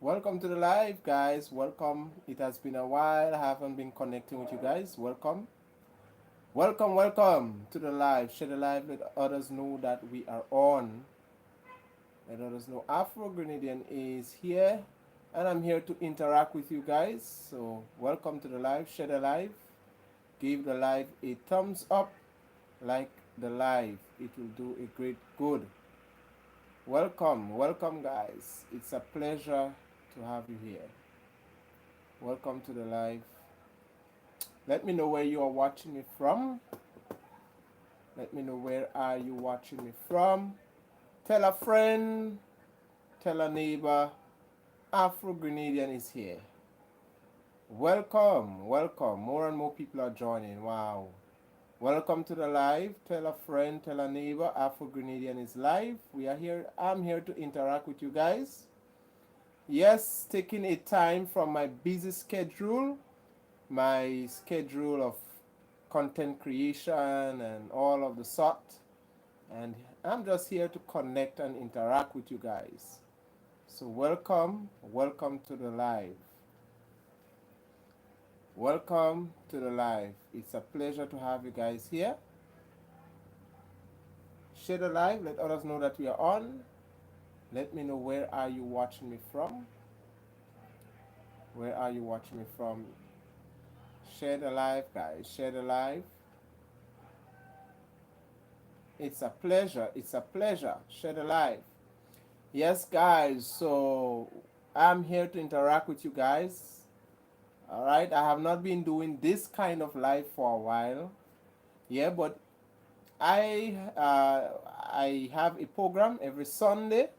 Welcome to the live, guys. Welcome. It has been a while. I haven't been connecting with you guys. Welcome. Welcome to the live. Share the live. Let others know that we are on. Let others know Afro Grenadian is here. And I'm here to interact with you guys. So, welcome to the live. Share the live. Give the live a thumbs up. Like the live. It will do a great good. Welcome, guys. It's a pleasure to have you here. Welcome to the live. Let me know where you are watching me from. Let me know where are you watching me from. Tell a friend, tell a neighbor, Afro Grenadian is here. Welcome. More and more people are joining. Wow. Welcome to the live. Tell a friend, tell a neighbor, Afro Grenadian is live. We are here. I'm here to interact with you guys. Yes, taking a time from my busy schedule, my schedule of content creation and all of the sort. And I'm just here to connect and interact with you guys. So welcome to the live. Welcome to the live. It's a pleasure to have you guys here. Share the live, let others know that we are on. Let me know where are you watching me from. Where are you watching me from? Share the live, guys. Share the live. It's a pleasure. Share the live. Yes, guys. So I'm here to interact with you guys. All right. I have not been doing this kind of live for a while. Yeah, but I have a program every Sunday.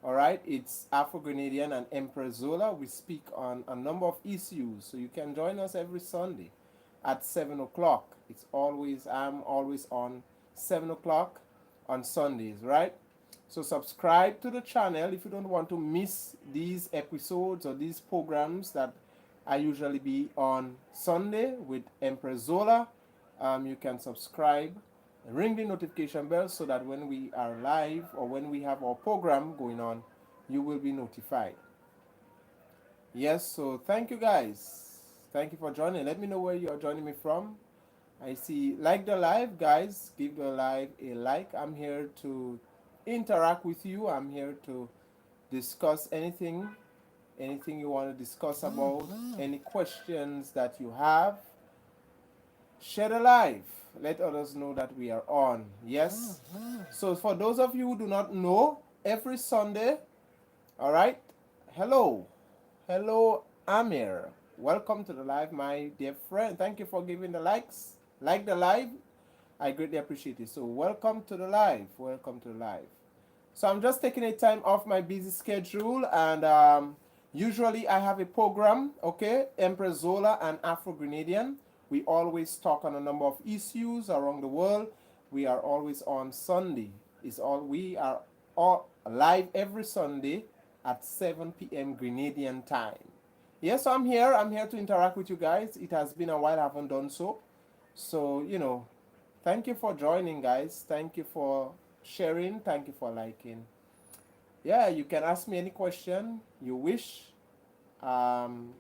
All right. It's Afro Grenadian and Empress Zola. We speak on a number of issues. So you can join us every Sunday at 7 o'clock. I'm always on 7 o'clock on Sundays, right? So subscribe to the channel if you don't want to miss these episodes or these programs that I usually be on Sunday with Empress Zola. You can subscribe, ring the notification bell so that when we are live or when we have our program going on, you will be notified. Yes, so thank you guys. Thank you for joining. Let me know where you are joining me from. I see, like the live, guys. Give the live a like. I'm here to interact with you. I'm here to discuss anything you want to discuss about, any questions that you have. Share the live. Let others know that we are on. Yes. So for those of you who do not know, every Sunday, all right. Hello, Amir. Welcome to the live, my dear friend. Thank you for giving the likes. Like the live, I greatly appreciate it. So welcome to the live. So I'm just taking a time off my busy schedule, and usually I have a program, okay, Empress Zola and Afro Grenadian. We always talk on a number of issues around the world. We are always on Sunday. We are all live every Sunday at 7 p.m. Grenadian time. Yes, I'm here to interact with you guys. It has been a while I haven't done so. So, thank you for joining, guys. Thank you for sharing. Thank you for liking. Yeah, you can ask me any question you wish. I'm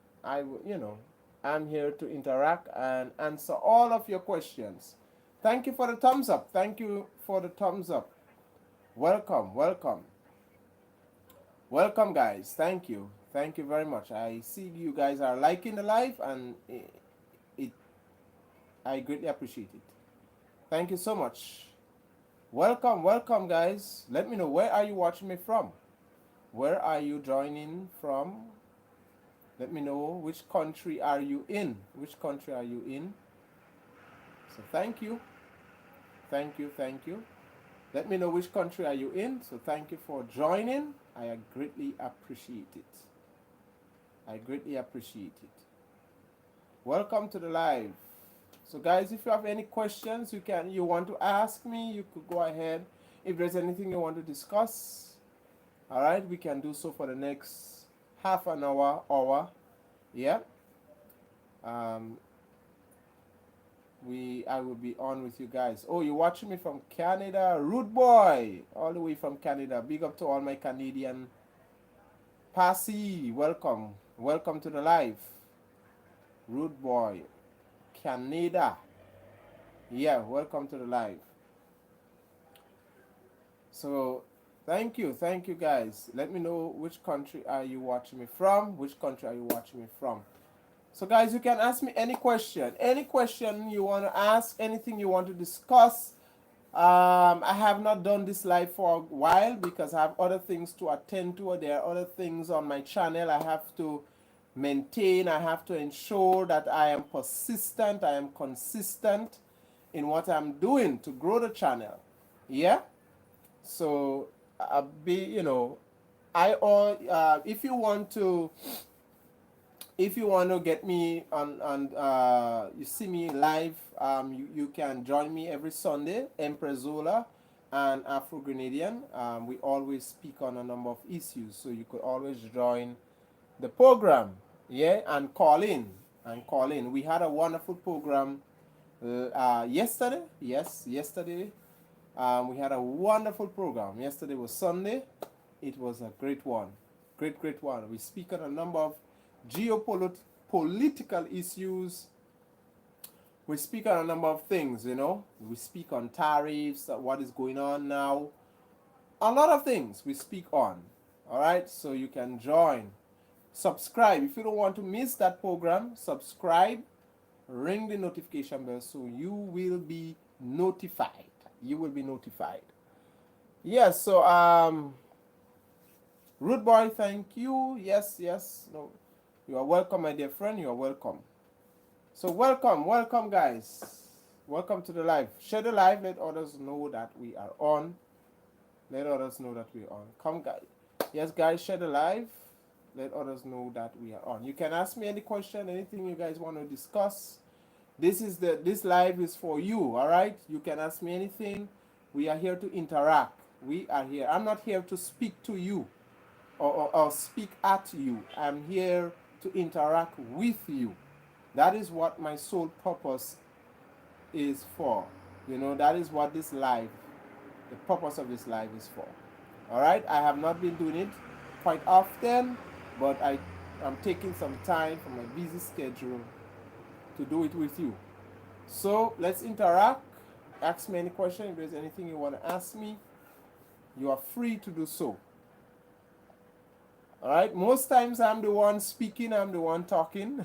here to interact and answer all of your questions. Thank you for the thumbs up. Welcome, guys. Thank you very much. I see you guys are liking the live, and I greatly appreciate it. Thank you so much. Welcome, guys. Let me know, where are you watching me from? Where are you joining from? Let me know, which country are you in? So thank you. Let me know which country are you in. So thank you for joining. I greatly appreciate it. Welcome to the live. So guys, if you have any questions you want to ask me, you could go ahead. If there's anything you want to discuss, all right, we can do so for the next half an hour. Yeah. I will be on with you guys. Oh, you're watching me from Canada, Rude Boy, all the way from Canada. Big up to all my Canadian Passy, welcome. Welcome to the live. Rude Boy, Canada. Yeah, welcome to the live. So, thank you guys. Let me know which country are you watching me from. Which country are you watching me from? So, guys, you can ask me any question you want to ask, anything you want to discuss. I have not done this live for a while because I have other things to attend to. There are other things on my channel I have to maintain. I have to ensure that I am persistent, I am consistent in what I'm doing to grow the channel. Yeah? So, if you want to get me on you see me live, you can join me every Sunday, Empress Zola and Afro Grenadian. We always speak on a number of issues, so you could always join the program, yeah, and call in. We had a wonderful program yesterday. Yes, yesterday. We had a wonderful program. Yesterday was Sunday. It was a great one. Great one. We speak on a number of geopolitical issues. We speak on a number of things, We speak on tariffs, what is going on now. A lot of things we speak on. All right, so you can join. Subscribe. If you don't want to miss that program, subscribe, ring the notification bell so you will be notified. Yes, so Rude Boy, thank you. Yes, no. You are welcome, my dear friend. You are welcome. So welcome, guys. Welcome to the live. Share the live. Let others know that we are on. Come, guys. Yes, guys, share the live. Let others know that we are on. You can ask me any question, anything you guys want to discuss. This live is for you, all right? You can ask me anything. We are here to interact. We are here. I'm not here to speak to you or speak at you. I'm here to interact with you. That is what my sole purpose is for. That is what this live, the purpose of this live is for. All right? I have not been doing it quite often, but I'm taking some time from my busy schedule to do it with you. So let's interact. Ask me any question. If there's anything you want to ask me, you are free to do so. All right? Most times I'm the one speaking, I'm the one talking.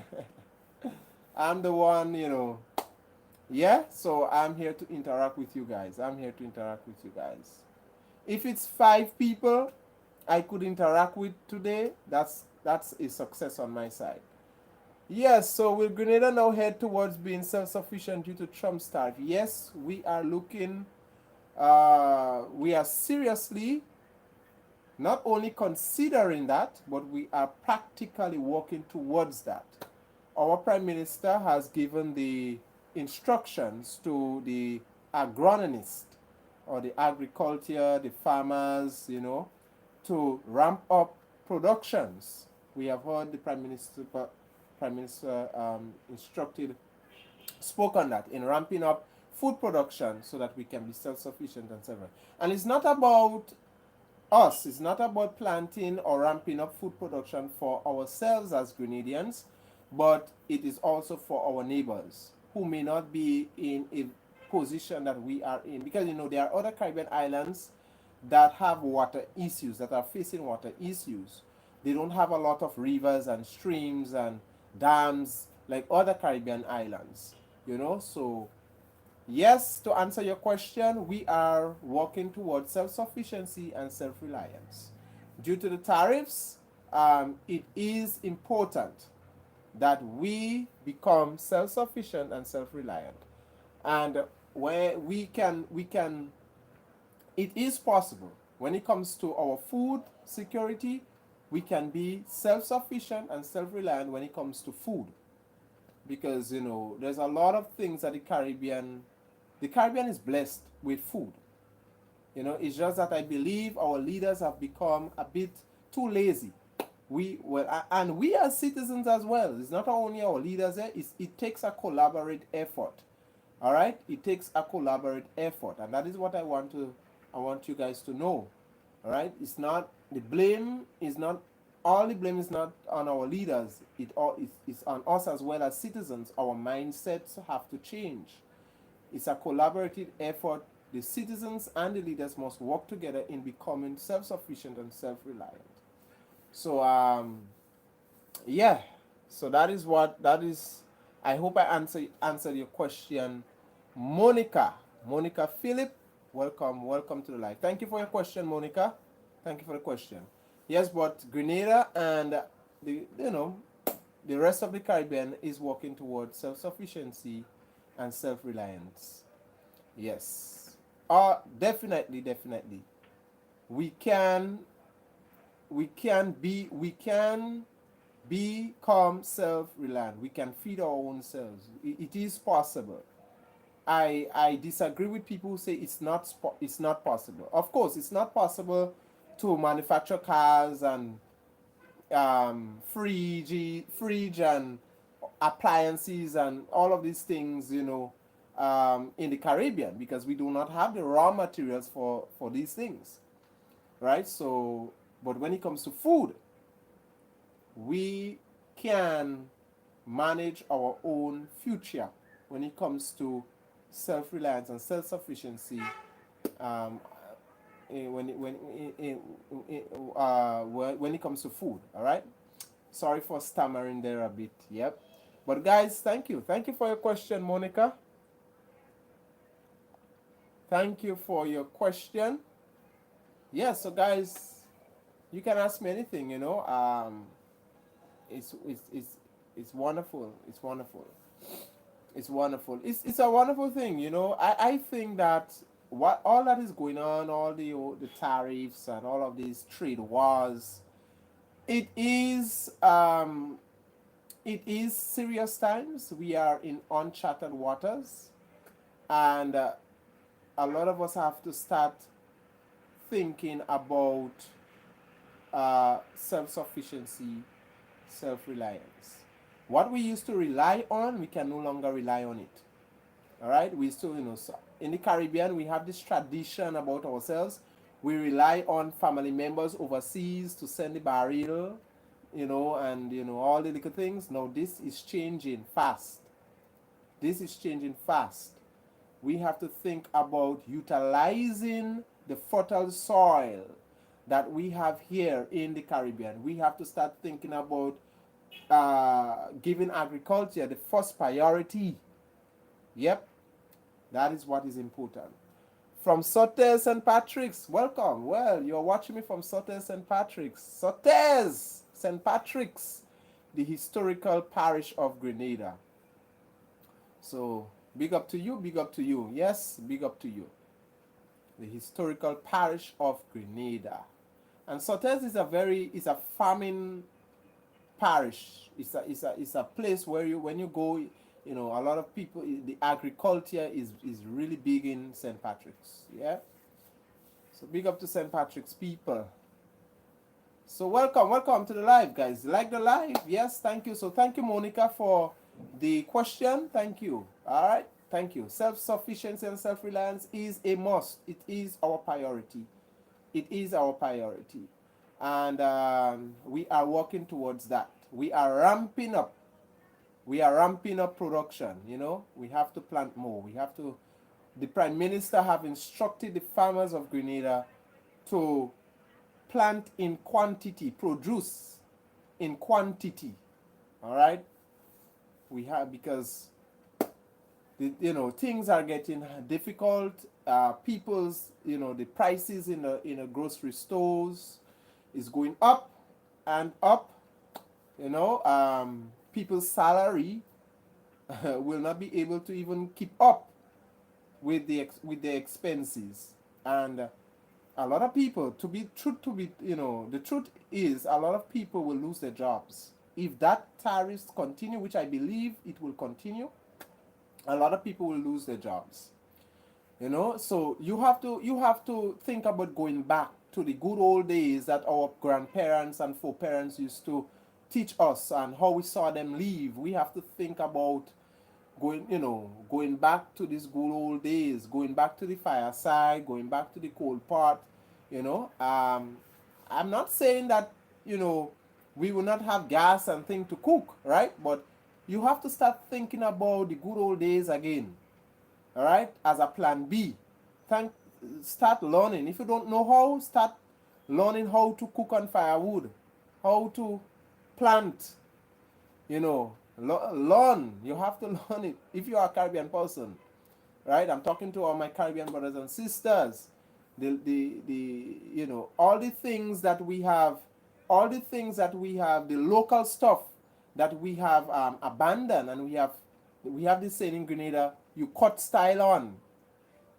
I'm the one, Yeah, so I'm here to interact with you guys. If it's 5 people I could interact with today, that's a success on my side. Yes, so will Grenada now head towards being self-sufficient due to Trump's tariff? Yes, we are looking, we are seriously not only considering that, but we are practically working towards that. Our Prime Minister has given the instructions to the agronomists or the agriculture, the farmers, to ramp up productions. We have heard the Prime Minister spoke on that in ramping up food production so that we can be self-sufficient and so on. And it's not about us. It's not about planting or ramping up food production for ourselves as Grenadians, but it is also for our neighbors who may not be in a position that we are in. Because, there are other Caribbean islands that have water issues, that are facing water issues. They don't have a lot of rivers and streams and dams like other Caribbean islands, So, yes, to answer your question, we are working towards self-sufficiency and self-reliance. Due to the tariffs, it is important that we become self-sufficient and self-reliant. And where we can, it is possible. When it comes to our food security, we can be self-sufficient and self-reliant when it comes to food. Because, there's a lot of things that the Caribbean is blessed with food. It's just that I believe our leaders have become a bit too lazy. And we as citizens as well. It's not only our leaders there. It takes a collaborative effort. All right? It takes a collaborative effort. And that is what I want you guys to know. All right? It's not, the blame is not all the blame is not on our leaders. It all is on us as well as citizens. Our mindsets have to change. It's a collaborative effort. The citizens and the leaders must work together in becoming self-sufficient and self-reliant. So yeah, so that is. I hope I answered your question, Monica. Monica Philip, welcome to the live. Thank you for your question, Monica. Thank you for the question. Yes, but Grenada and the rest of the Caribbean is working towards self-sufficiency and self-reliance. Yes. Definitely. We can become self-reliant. We can feed our own selves. It is possible. I disagree with people who say it's not possible. Of course, it's not possible to manufacture cars and fridge and appliances and all of these things, in the Caribbean, because we do not have the raw materials for these things, right? So, but when it comes to food, we can manage our own future when it comes to self-reliance and self-sufficiency, when it comes to food. All right. Sorry for stammering there a bit. Yep. But guys, thank you for your question, Monica. Thank you for your question. Yeah. So guys, you can ask me anything. It's wonderful. It's wonderful. It's wonderful. It's a wonderful thing. I think that what all that is going on, all the tariffs and all of these trade wars, it is serious times. We are in uncharted waters, and a lot of us have to start thinking about self-sufficiency, self-reliance. What we used to rely on, we can no longer rely on it. All right, we still, so in the Caribbean, we have this tradition about ourselves. We rely on family members overseas to send the barrel, and all the little things. Now this is changing fast. This is changing fast. We have to think about utilizing the fertile soil that we have here in the Caribbean. We have to start thinking about giving agriculture the first priority. Yep, that is what is important. From Sotes St. Patrick's, welcome. Well, you're watching me from Sotes St. Patrick's. Sotes St. Patrick's, the historical parish of Grenada. So, big up to you, big up to you. Yes, big up to you. The historical parish of Grenada. And Sotes is a farming parish. It's a place where when you go, a lot of people, the agriculture is really big in St. Patrick's. Yeah. So big up to St. Patrick's people. So welcome to the live, guys. Like the live? Yes, thank you. So thank you, Monica, for the question. Thank you. All right. Thank you. Self-sufficiency and self-reliance is a must. It is our priority. It is our priority. And we are working towards that. We are ramping up. We are ramping up production. We have to plant more. The Prime Minister have instructed the farmers of Grenada to plant in quantity, produce in quantity. All right. Because things are getting difficult. People's, the prices in the grocery stores is going up and up. People's salary will not be able to even keep up with the expenses, and a lot of people, the truth is a lot of people will lose their jobs if that tariffs continue, which I believe it will continue. A lot of people will lose their jobs. So you have to think about going back to the good old days that our grandparents and foreparents used to teach us and how we saw them live. We have to think about going back to these good old days, going back to the fireside, going back to the cold pot. I'm not saying that we will not have gas and thing to cook, right? But you have to start thinking about the good old days again, all right, as a plan B. Start learning. If you don't know how, start learning how to cook on firewood, how to plant, you know, learn. You have to learn it if you are a Caribbean person, right? I'm talking to all my Caribbean brothers and sisters. The you know, all the things that we have, the local stuff that we have abandoned, and we have this saying in Grenada: you cut style on.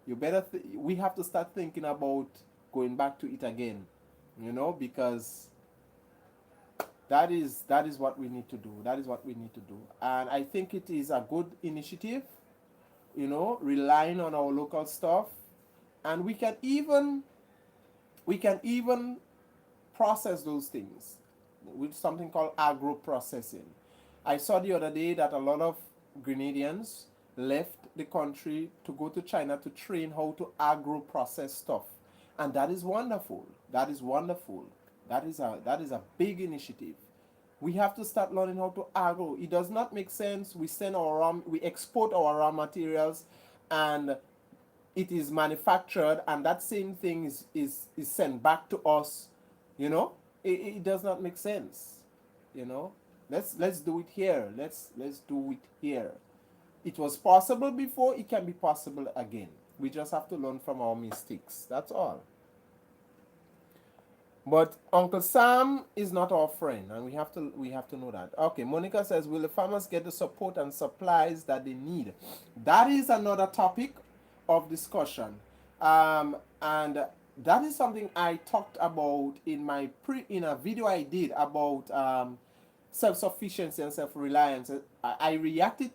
You better. We have to start thinking about going back to it again, you know, because that is what we need to do. That is what we need to do, and I think it is a good initiative, you know, relying on our local stuff, and we can even process those things with something called agro processing. I saw the other day that a lot of Grenadians left the country to go to China to train how to agro process stuff, and that is wonderful. That is wonderful. That is a big initiative. We have to start learning how to agro. It does not make sense we export our raw materials, and it is manufactured, and that same thing is sent back to us. You know, it does not make sense. You know, let's do it here. Let's do it here. It was possible before. It can be possible again. We just have to learn from our mistakes. That's all. But Uncle Sam is not our friend, and we have to know that. Okay, Monica says, will the farmers get the support and supplies that they need? That is another topic of discussion, and that is something I talked about in a video I did about self-sufficiency and self-reliance. I reacted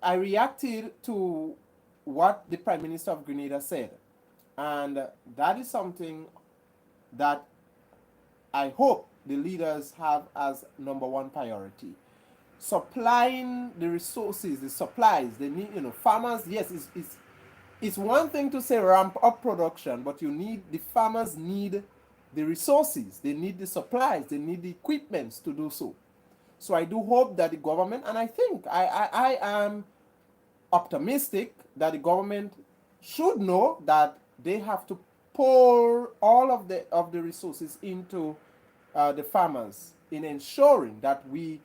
I reacted to what the Prime Minister of Grenada said. And that is something that I hope the leaders have as number one priority. Supplying the resources, the supplies they need, you know, farmers, yes, it's one thing to say ramp up production, but the farmers need the resources, they need the supplies, they need the equipments to do so. So I do hope that the government, and I think I am optimistic that the government should know that they have to pour all of the resources into the farmers in ensuring that we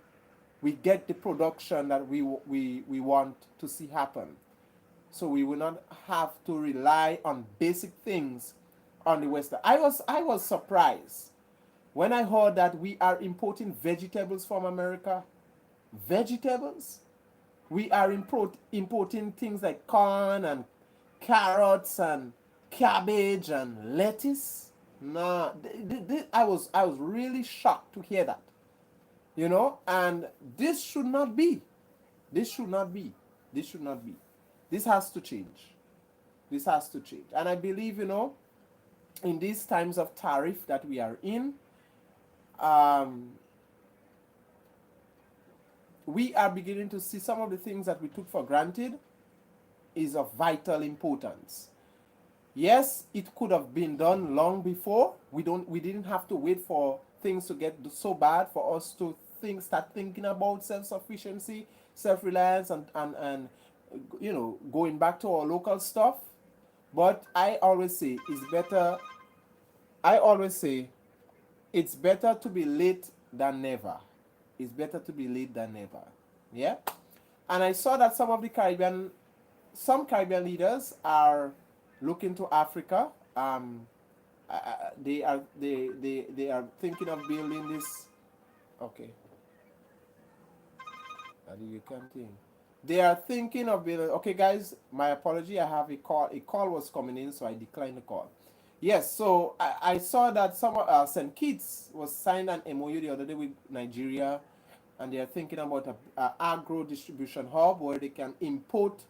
get the production that we want to see happen. So we will not have to rely on basic things on the West. I was surprised when I heard that we are importing vegetables from America. Vegetables? We are importing things like corn and carrots and cabbage and lettuce. No, I was really shocked to hear that. You know, and this should not be. This should not be. This should not be. This has to change. This has to change. And I believe, you know, in these times of tariff that we are in, we are beginning to see some of the things that we took for granted is of vital importance. Yes, it could have been done long before. We didn't have to wait for things to get so bad for us to start thinking about self-sufficiency, self-reliance, and you know, going back to our local stuff. But I always say it's better to be late than never. It's better to be late than never. Yeah? And I saw that some Caribbean leaders are looking to Africa. They are thinking of building this. Okay. You can't think. They are thinking of building. Okay, guys, my apology. I have a call. A call was coming in, so I declined the call. Yes, so I saw that some St. Kitts was signed an MOU the other day with Nigeria, and they are thinking about a agro distribution hub where they can import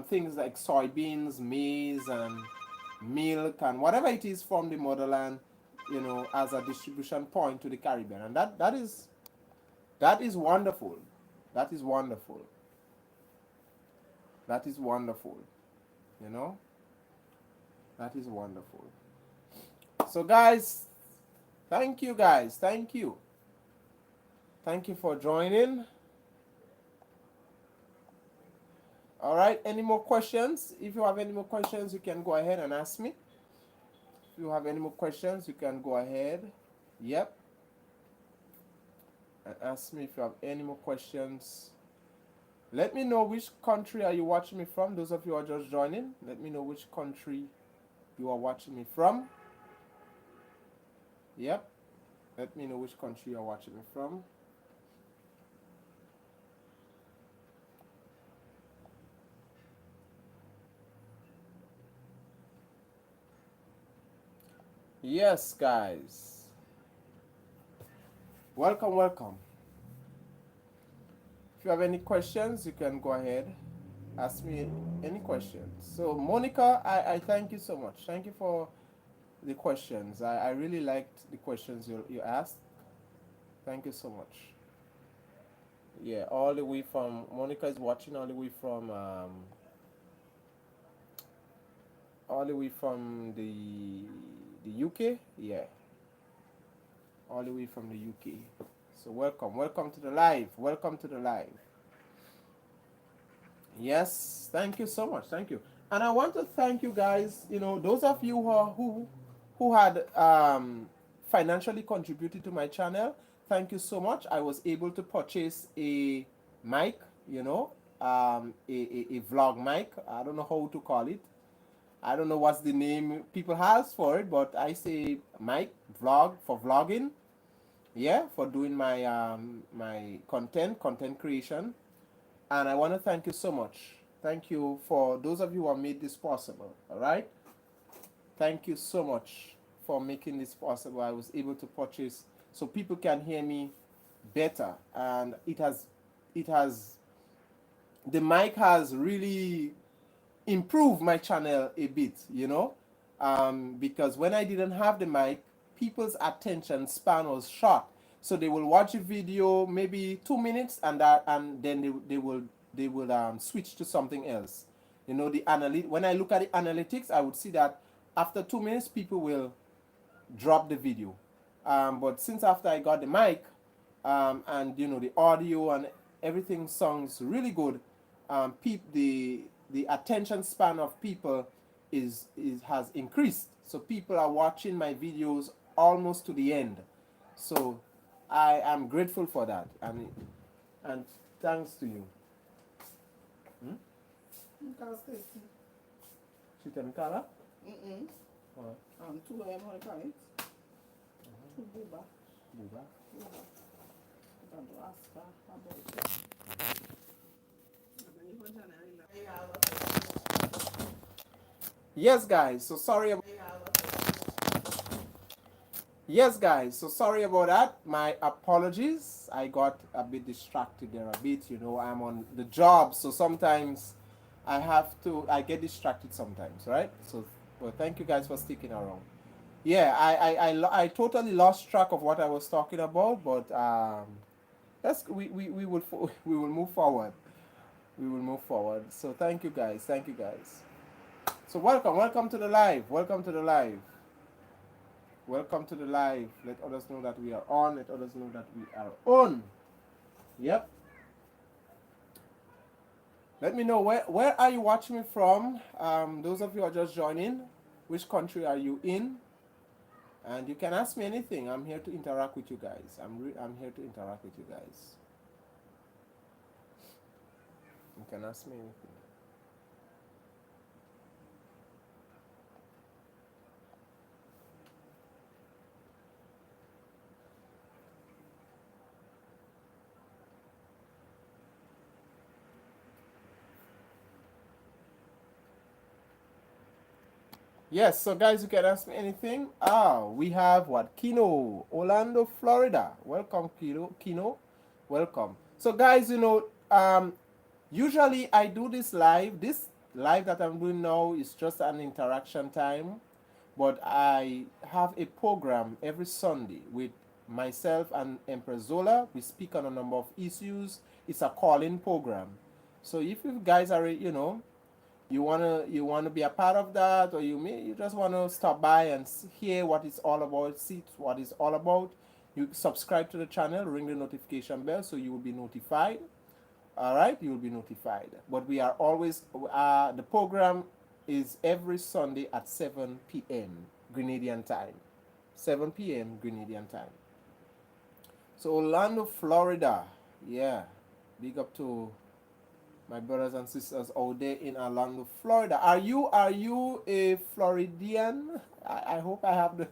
things like soybeans, maize, and milk, and whatever it is from the motherland, you know, as a distribution point to the Caribbean. And that is wonderful. That is wonderful. That is wonderful. You know? That is wonderful. So guys, Thank you, guys. Thank you. Thank you for joining. All right. Any more questions? If you have any more questions, you can go ahead and ask me. If you have any more questions, you can go ahead. Yep. And ask me if you have any more questions. Let me know which country are you watching me from. Those of you who are just joining, let me know which country you are watching me from. Yep. Let me know which country you are watching me from. Yes, guys. Welcome, welcome. If you have any questions, you can go ahead. Ask me any questions. So, Monica, I thank you so much. Thank you for the questions. I really liked the questions you asked. Thank you so much. Yeah, all the way from, Monica is watching all the way from the UK. Yeah, all the way from the UK. So welcome to the live. Welcome to the live. Yes, thank you so much. Thank you. And I want to thank you guys. You know, those of you who had financially contributed to my channel. Thank you so much. I was able to purchase a mic. You know, a vlog mic. I don't know how to call it. I don't know what's the name people has for it, but I say mic vlog for vlogging. Yeah, for doing my content creation. And I want to thank you so much. Thank you for those of you who have made this possible. All right. Thank you so much for making this possible. I was able to purchase so people can hear me better, and the mic has really improved my channel a bit. You know, because when I didn't have the mic, people's attention span was short. So they will watch a video maybe 2 minutes, and then they will switch to something else. You know, when I look at the analytics, I would see that after 2 minutes, people will drop the video. But since after I got the mic, and you know the audio and everything sounds really good, the attention span of people has increased. So people are watching my videos almost to the end. So I am grateful for that, and thanks to you. Chitemkala? Buba. Yes, guys. So sorry about Yes, guys. So sorry about that. My apologies. I got a bit distracted there a bit. You know, I'm on the job, so sometimes I get distracted sometimes, right? So, well, thank you guys for sticking around. Yeah, I totally lost track of what I was talking about, but we will move forward. We will move forward. So thank you guys. Thank you guys. So welcome to the live. Welcome to the live. Welcome to the live. Let others know that we are on. Let others know that we are on. Yep. Let me know where are you watching me from. Those of you who are just joining, which country are you in? And you can ask me anything. I'm here to interact with you guys. I'm here to interact with you guys. You can ask me anything. Yes, so guys, you can ask me anything. We have what? Kino, Orlando, Florida. Welcome, Kino. Welcome. So guys, you know, usually I do this live. This live that I'm doing now is just an interaction time. But I have a program every Sunday with myself and Empress Zola. We speak on a number of issues. It's a call-in program. So if you guys are, you know, you wanna be a part of that, or you just wanna stop by and hear what it's all about, see what it's all about, you subscribe to the channel, ring the notification bell so you will be notified. All right, you will be notified. But we are always the program is every Sunday at 7 p.m. Grenadian time. 7 p.m. Grenadian time. So Orlando, Florida. Yeah. Big up to my brothers and sisters out there in Orlando, Florida. Are you a Floridian? I hope I have the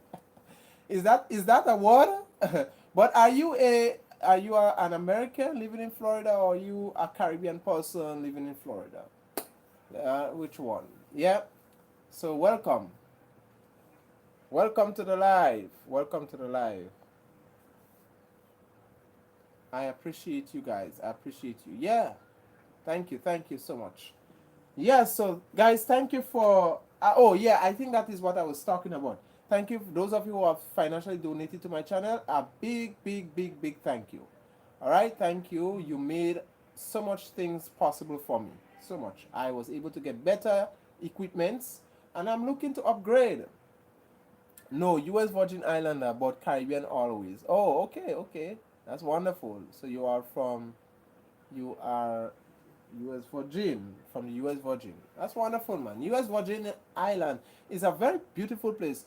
is that a word? But an American living in Florida, or are you a Caribbean person living in Florida? Which one? Yeah. So welcome. Welcome to the live. Welcome to the live. I appreciate you guys. I appreciate you. Yeah. Thank you. Thank you so much. Yeah, so guys, thank you for oh yeah, I think that is what I was talking about. Thank you those of you who have financially donated to my channel. A big thank you. All right, thank you. You made so much things possible for me. So much. I was able to get better equipments, and I'm looking to upgrade. No, US Virgin Islander, but Caribbean always. Oh, okay, okay. That's wonderful. So you are US Virgin, from the US Virgin. That's wonderful, man. US Virgin Island is a very beautiful place.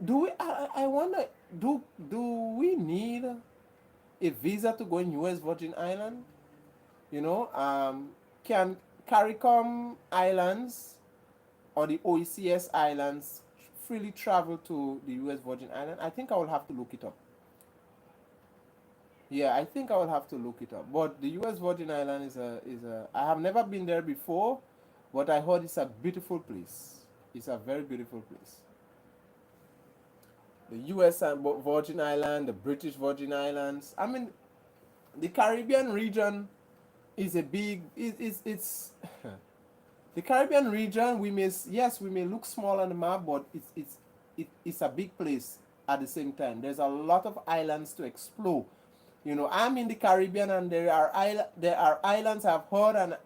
Do we? I wonder. Do we need a visa to go in US Virgin Island? You know, can Carriacou Islands or the OECS Islands freely travel to the US Virgin Island? I think I will have to look it up. Yeah, I think I will have to look it up. But the US Virgin Island is a I have never been there before, but I heard it's a beautiful place. It's a very beautiful place. The US and Virgin Island, the British Virgin Islands. I mean, the Caribbean region is a big it's the Caribbean region. We may look small on the map, but it's a big place at the same time. There's a lot of islands to explore. You know, I'm in the Caribbean, and there are islands I've heard, and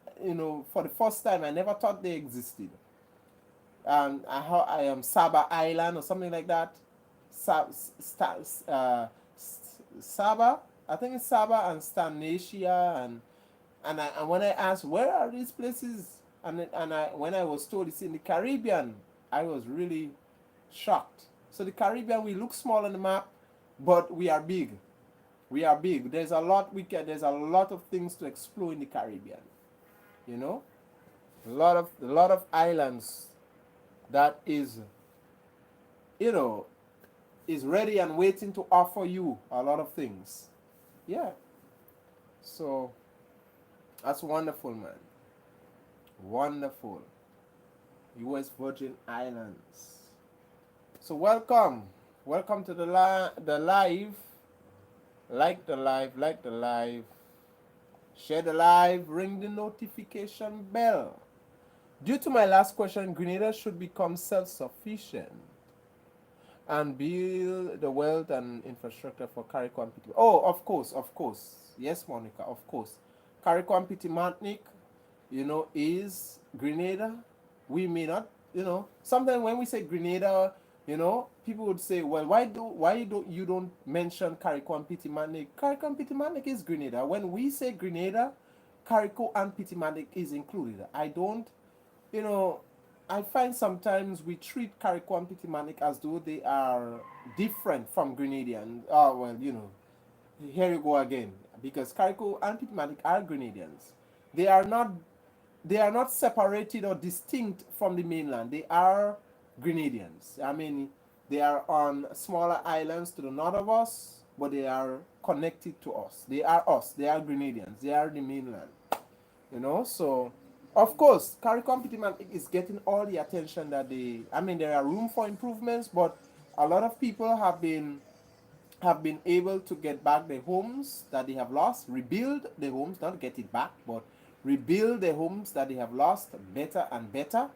for the first time, I never thought they existed. I am Saba Island or something like that. Saba, I think it's Saba and Stanasia, and when I asked where are these places, when I was told it's in the Caribbean, I was really shocked. So the Caribbean, we look small on the map, but we are big. We are big. There's a lot of things to explore in the Caribbean. You know, a lot of islands that is ready and waiting to offer you a lot of things. Yeah. So that's wonderful, man. Wonderful. US Virgin Islands. So welcome to the live. Like the live, share the live, ring the notification bell. Due to my last question, Grenada should become self-sufficient and build the wealth and infrastructure for Carriacou and Petit. Oh, of course. Yes, Monica, of course. Carriacou and Petit Martinique, is Grenada. We may not, sometimes when we say Grenada, people would say, well, why don't you mention Carriacou and Petit Martinique? Carriacou and Petit Martinique is Grenada. When we say Grenada, Carriacou and Petit Martinique is included. I find sometimes we treat Carriacou and Petit Martinique as though they are different from Grenadians. Oh, well, here you go again. Because Carriacou and Petit Martinique are Grenadians. They are not separated or distinct from the mainland. They are Grenadians. I mean, they are on smaller islands to the north of us, but they are connected to us. They are us. They are Grenadians. They are the mainland. So of course, Carriacou and Petit Martinique is getting all the attention that there are room for improvements, but a lot of people have been able to get back their homes that they have lost, rebuild their homes, not get it back, but rebuild the homes that they have lost better and bigger.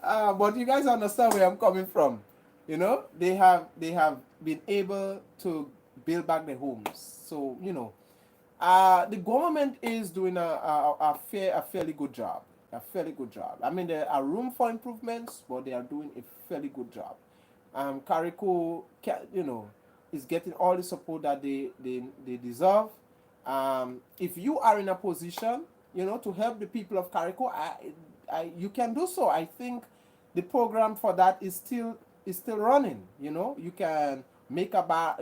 But you guys understand where I'm coming from. They have been able to build back their homes. So The government is doing a fairly good job. A fairly good job. I mean, there are room for improvements, but they are doing a fairly good job. Carriacou, is getting all the support that they deserve. If you are in a position, to help the people of Carriacou, you can do so. I think the program for that is still running. You can make a bar.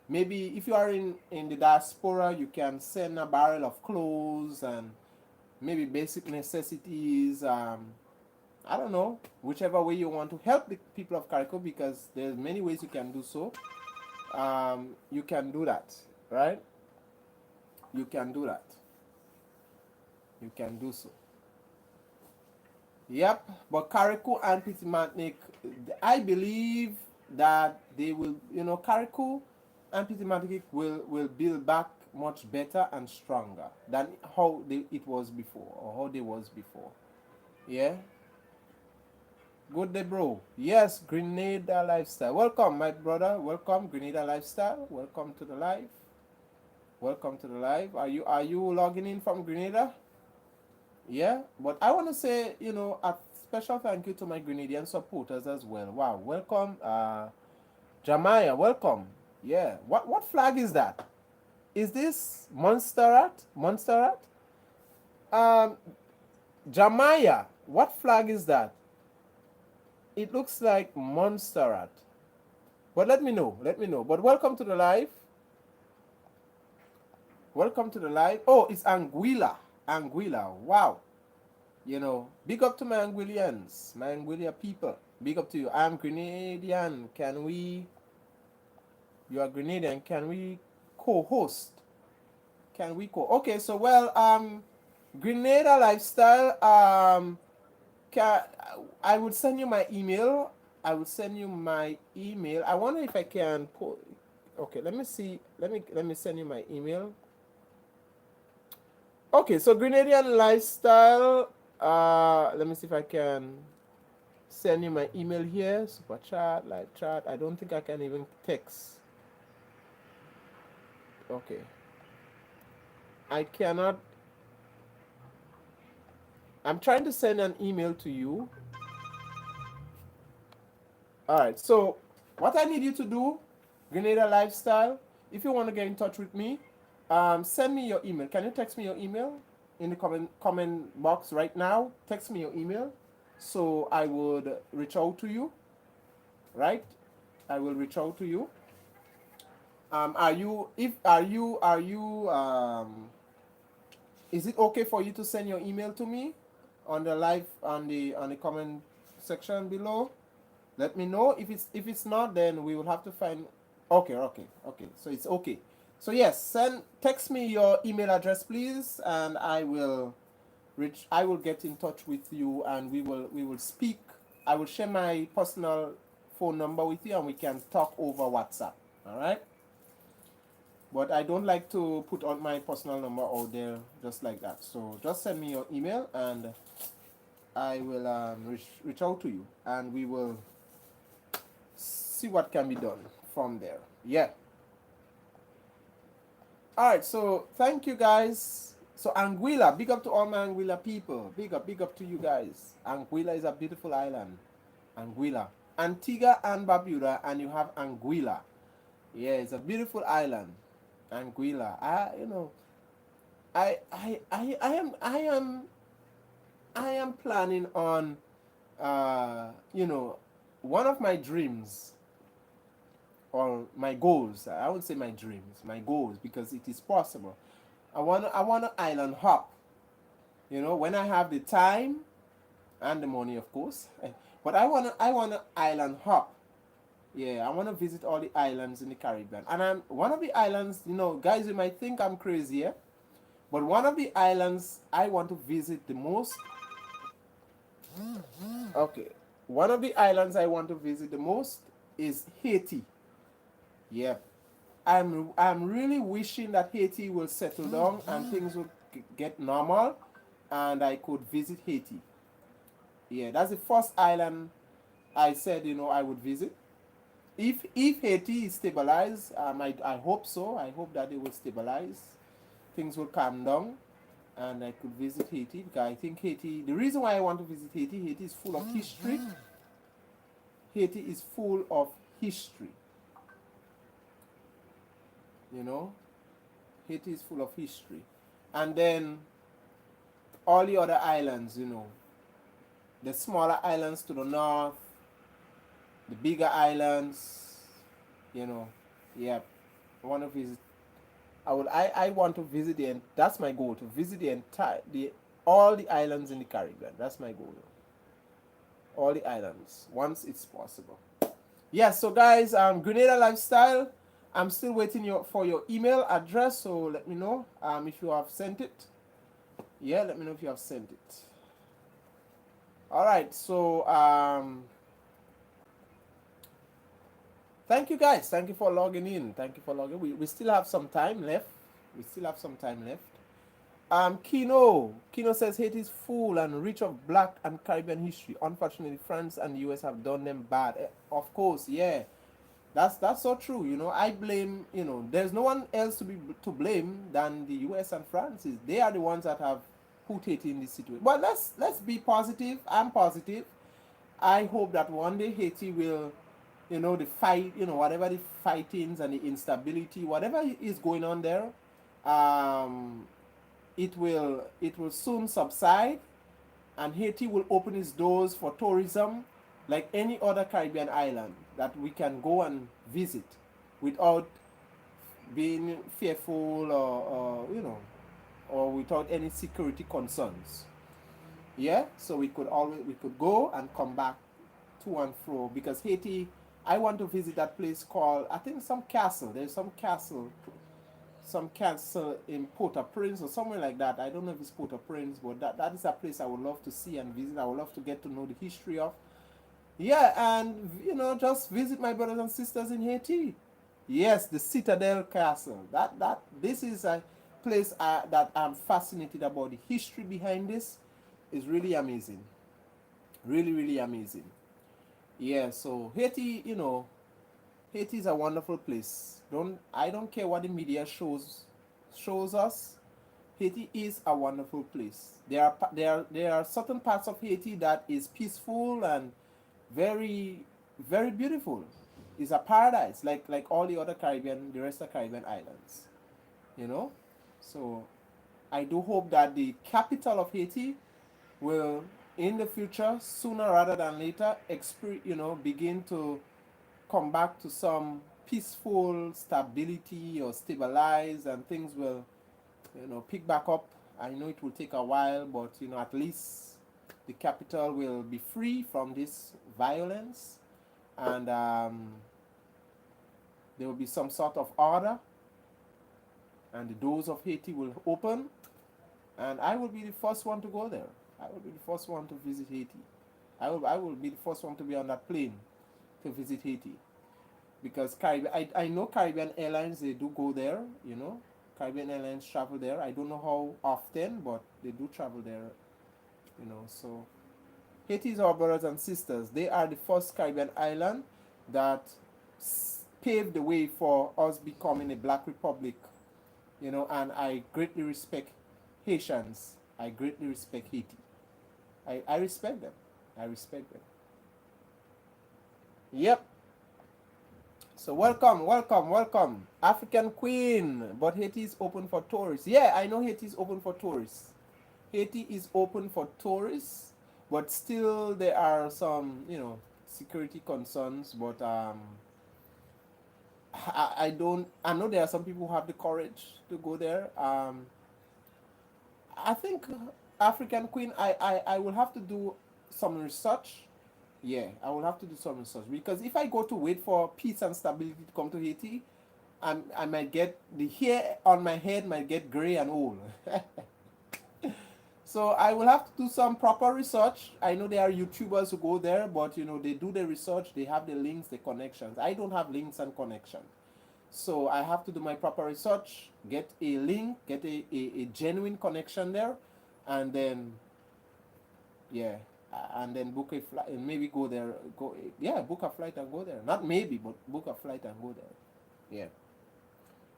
Maybe if you are in the diaspora, you can send a barrel of clothes and maybe basic necessities. I don't know, whichever way you want to help the people of Carriacou, because there's many ways you can do so. You can do that, right? You can do that. You can do so. Yep, but Carriacou and Petit Martinique, I believe that they will, Carriacou and Petit Martinique will build back much better and stronger than how it was before, or how they was before. Yeah. Good day, bro. Yes, Grenada lifestyle. Welcome, my brother. Welcome, Grenada lifestyle. Welcome to the live. Welcome to the live. Are you logging in from Grenada? Yeah, but I want to say, a special thank you to my Grenadian supporters as well. Wow, welcome, Jamaya. Welcome. Yeah. What flag is that? Is this Montserrat? Montserrat? Jamaya. What flag is that? It looks like Montserrat. But let me know. Let me know. But welcome to the live. Welcome to the live. Oh, it's Anguilla. Anguilla. Wow. Big up to my Anguillians, my Anguilla people. Big up to you. I'm Grenadian. You are Grenadian. Can we co-host? Okay, so Grenada lifestyle. I would send you my email. I wonder if I can put. Okay, let me see. Let me send you my email. Okay, so Grenadian lifestyle. Let me see if I can send you my email here. Super chat, live chat. I don't think I can even text. Okay. I cannot. I'm trying to send an email to you. All right. So what I need you to do, Grenada lifestyle, if you want to get in touch with me, send me your email. Can you text me your email in the comment box right now? Text me your email, so I would reach out to you. Right? I will reach out to you. Is it okay for you to send your email to me on the live on the comment section below? Let me know. If it's not, then we will have to find. Okay. So it's okay. So yes, text me your email address, please, and I will get in touch with you, and we will speak. I will share my personal phone number with you, and we can talk over WhatsApp. All right. But I don't like to put on my personal number out there just like that. So just send me your email, and I will reach out to you, and we will see what can be done from there. Yeah. All right. So thank you guys. So Anguilla, big up to all my Anguilla people. Big up to you guys. Anguilla is a beautiful island. Anguilla, Antigua and Barbuda, and you have Anguilla. Yeah, it's a beautiful island. Anguilla. I am planning on one of my dreams or my goals. I won't say my dreams, my goals, because it is possible. I want to island hop. When I have the time and the money, of course. But I want to island hop. Yeah, I want to visit all the islands in the Caribbean. And one of the islands, guys, you might think I'm crazy, yeah? But one of the islands I want to visit the most. Okay. One of the islands I want to visit the most is Haiti. Yeah. I'm really wishing that Haiti will settle down and things will get normal and I could visit Haiti. Yeah, that's the first island I said, I would visit. If Haiti is stabilized, I hope so. I hope that it will stabilize. things will calm down and I could visit Haiti, because I think Haiti, the reason why I want to visit Haiti, Haiti is full of history. Haiti is full of history. You know, Haiti is full of history. And then all the other islands, you know, the smaller islands to the north, the bigger islands, you know, yeah, I want to visit. I want to visit that's my goal, to visit all the islands in the Caribbean. That's my goal. All the islands, once it's possible. Yeah, so guys, Grenada Lifestyle, I'm still waiting for your email address, so let me know if you have sent it. Yeah, let me know if you have sent it. All right, so thank you guys. Thank you for logging in. Thank you for logging. We still have some time left. Kino says Haiti is full and rich of Black and Caribbean history. Unfortunately, France and the US have done them bad. Of course, yeah. That's so true. You know, I blame, you know, there's no one else to blame than the US and France. They are the ones that have put Haiti in this situation. But let's be positive. I'm positive. I hope that one day Haiti will, you know, the fight, you know, whatever the fightings and the instability, whatever is going on there, it will soon subside, and Haiti will open its doors for tourism like any other Caribbean island that we can go and visit without being fearful or you know, or without any security concerns. Yeah, so we could go and come back to and fro, because Haiti, I want to visit that place called, I think, some castle. There's some castle in Port-au-Prince or somewhere like that. I don't know if it's Port-au-Prince, but that is a place I would love to see and visit. I would love to get to know the history of. Yeah, and you know, just visit my brothers and sisters in Haiti. Yes, the Citadel Castle. This is a place that I'm fascinated about. The history behind this is really amazing. Really, really amazing. Yeah, so Haiti, you know, Haiti is a wonderful place. I don't care what the media shows us. Haiti is a wonderful place. There are certain parts of Haiti that is peaceful and very, very beautiful. It's a paradise, like all the other the rest of Caribbean islands. You know, so I do hope that the capital of Haiti will, in the future, sooner rather than later, begin to come back to some peaceful stability or stabilize, and things will, you know, pick back up. I know it will take a while, but you know, at least the capital will be free from this violence, and there will be some sort of order, and the doors of Haiti will open, and I will be the first one to go there. I will be the first one to visit Haiti. I will be the first one to be on that plane to visit Haiti, because I know Caribbean Airlines, they do go there. You know, Caribbean Airlines travel there. I don't know how often, but they do travel there. You know, so Haiti is our brothers and sisters. They are the first Caribbean island that paved the way for us becoming a Black Republic. You know, and I greatly respect Haitians. I greatly respect Haiti. I respect them. I respect them. Yep. So welcome. African Queen. But Haiti is open for tourists. Yeah, I know Haiti is open for tourists. Haiti is open for tourists, but still there are some, you know, security concerns. But I know there are some people who have the courage to go there. I think African Queen, I will have to do some research. Yeah, I will have to do some research, because if I go to wait for peace and stability to come to Haiti, I might get, the hair on my head might get gray and old. So I will have to do some proper research. I know there are YouTubers who go there, but you know, they do the research, they have the links, the connections. I don't have links and connections. So I have to do my proper research, get a link, get a genuine connection there, and then, yeah, and then book a flight and maybe go there. Book a flight and go there. Not maybe, but book a flight and go there. Yeah.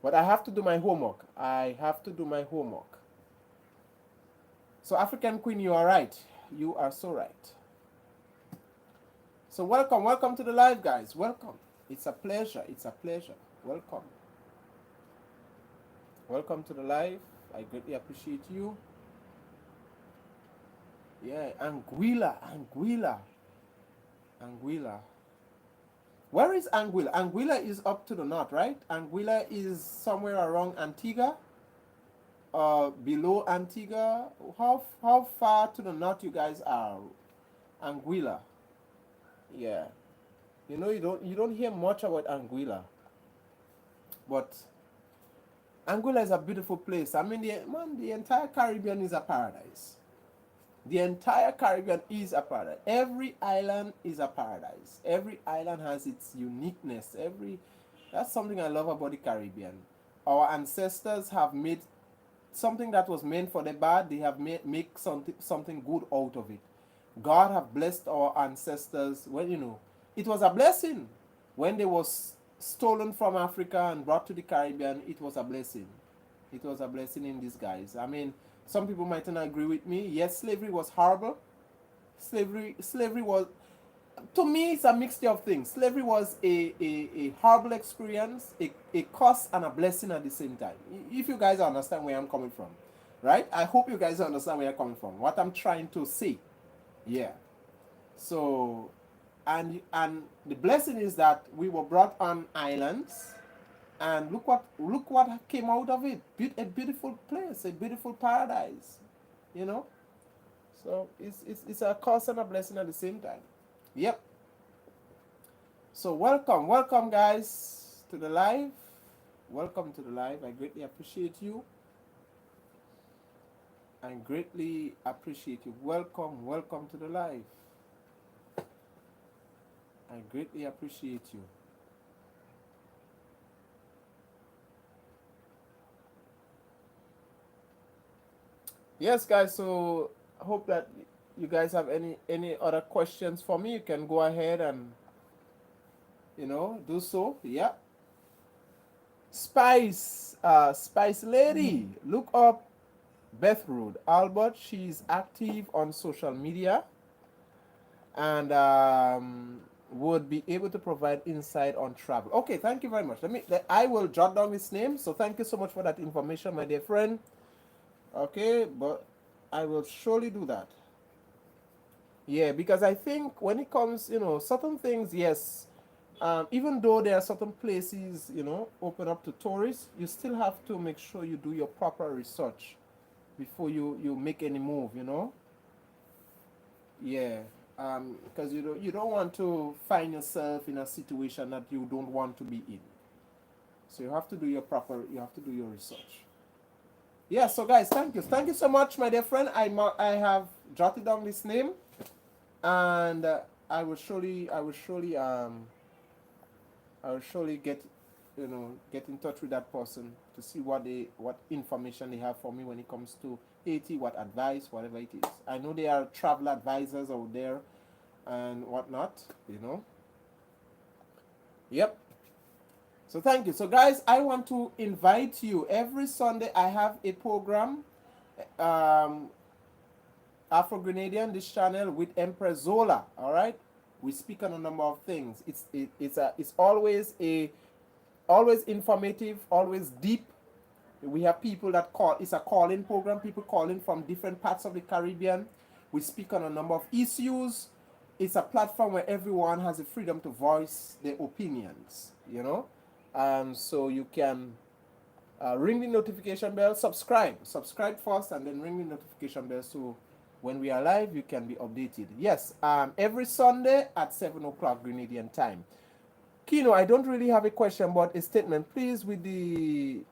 But I have to do my homework. I have to do my homework. So African Queen, you are right. You are so right. So welcome to the live, guys. Welcome. It's a pleasure. It's a pleasure. Welcome. Welcome to the live. I greatly appreciate you. Yeah, Anguilla. Where is Anguilla? Anguilla is up to the north, right? Anguilla is somewhere around Antigua, below Antigua. How far to the north you guys are? Anguilla. Yeah. You know, you don't hear much about Anguilla. But Anguilla is a beautiful place. I mean, the entire Caribbean is a paradise. The entire Caribbean is a paradise. Every island is a paradise. Every island has its uniqueness. That's something I love about the Caribbean. Our ancestors have made something that was meant for the bad. They have make something good out of it. God have blessed our ancestors. Well, you know, it was a blessing when they was stolen from Africa and brought to the Caribbean. It was a blessing. It was a blessing in disguise. I mean, some people might not agree with me. Yes, slavery was horrible. Slavery was, to me, it's a mixture of things. Slavery was a horrible experience, a curse and a blessing at the same time. If you guys understand where I'm coming from, right? I hope you guys understand where I'm coming from, what I'm trying to say. Yeah. So, and the blessing is that we were brought on islands, and look what came out of it. A beautiful place, a beautiful paradise, you know. So it's a curse and a blessing at the same time. Yep. So welcome guys to the live. Welcome to the live. I greatly appreciate you. I greatly appreciate you. Welcome to the live. I greatly appreciate you. Yes, guys, so I hope that you guys have any other questions for me. You can go ahead and, you know, do so. Yeah. Spice Lady. Look up Beth Road Albert. She's active on social media and would be able to provide insight on travel. Okay, thank you very much. I will jot down his name. So thank you so much for that information, my dear friend. Okay, but I will surely do that. Yeah, because I think when it comes, you know, certain things, yes, even though there are certain places, you know, open up to tourists, you still have to make sure you do your proper research before you make any move, you know. Yeah, because you don't want to find yourself in a situation that you don't want to be in. So you have to do your research. Yeah, so guys, thank you so much, my dear friend. I have jotted down this name, and I will surely get in touch with that person to see what information they have for me when it comes to Haiti, what advice, whatever it is. I know there are travel advisors out there and whatnot, you know. Yep. So thank you. So guys, I want to invite you. Every Sunday I have a program, Afro Grenadian, this channel with Empress Zola. All right, we speak on a number of things. It's always informative, always deep. We have people that call. It's a call-in program. People calling from different parts of the Caribbean. We speak on a number of issues. It's a platform where everyone has the freedom to voice their opinions. You know. So you can ring the notification bell, subscribe first, and then ring the notification bell so when we are live you can be updated. Yes, every Sunday at 7 o'clock Grenadian time. Kino, I don't really have a question but a statement, please, with the